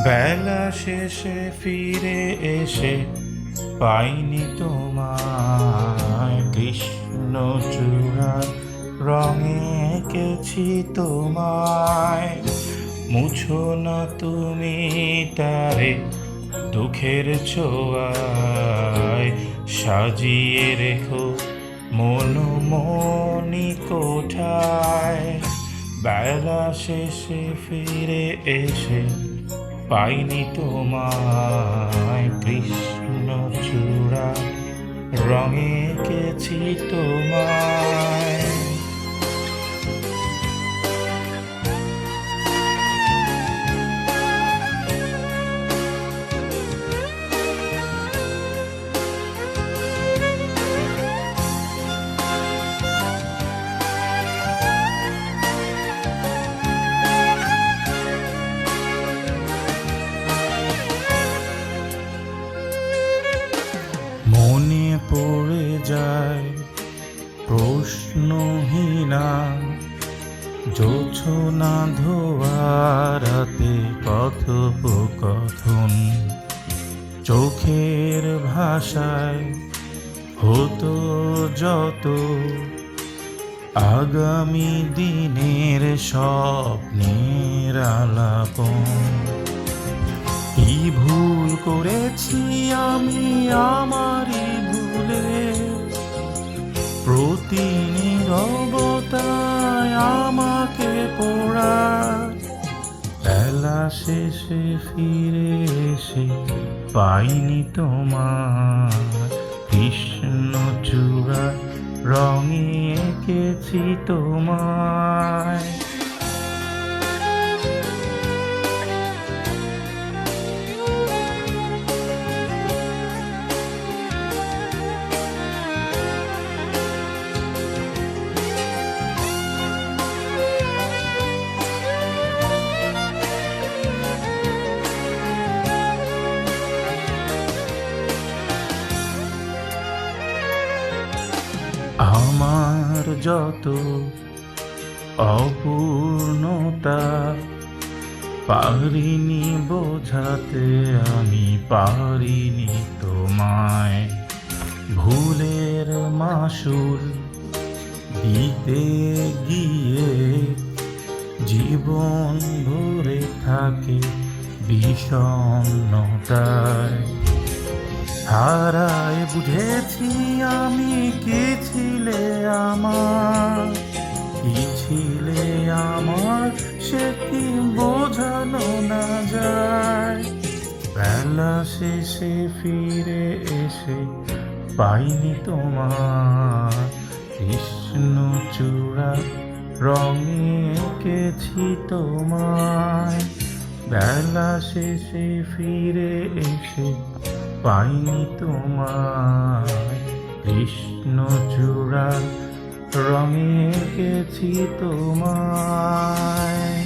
বেলা শেষে ফিরে এসে পাইনি তোমায়, কৃষ্ণ চূড়ার রঙে এঁকেছি তোমায়। মুছো না তুমি তারে দুঃখের ছোঁয়ায়, সাজিয়ে রেখো মনোমনি কোঠায়। বেলা শেষে ফিরে এসে পাইনি তোমায়, কৃষ্ণ চূড়া রঙে এঁকেছি তোমায়। মনে পড়ে যায় প্রশ্নহীনা জোছনা ধোয়া রাতে কথোপকথন, চোখের ভাষায় হতো যত আগামী দিনের স্বপ্নের আলাপন। কি ভুল করেছি আমি আমারই ভুলে, প্রতি নীরবতায় আমাকে পোড়া। বেলা শেষে ফিরে এসে পাইনি তোমার, কৃষ্ণ চূড়া রঙে এঁকেছি তোমায়। আমার যত অপূর্ণতা পারিনি বোঝাতে, আমি পারিনি তোমায়। ভুলের মাসুল দিতে গিয়ে জীবন ভরে থাকে বিষণ্ণতায়। হারায় বুঝেছি আমি কি ছিলে আমার, কি ছিলে আমার সে কি বোঝানো না যায়। বেলা শেষে ফিরে এসে পাইনি তোমার, কৃষ্ণ চূড়া রঙে এঁকেছি তোমায়। বেলা শেষে ফিরে এসে পাইনি তোমায়, কৃষ্ণ চূড়া রঙে এঁকেছি তোমায়।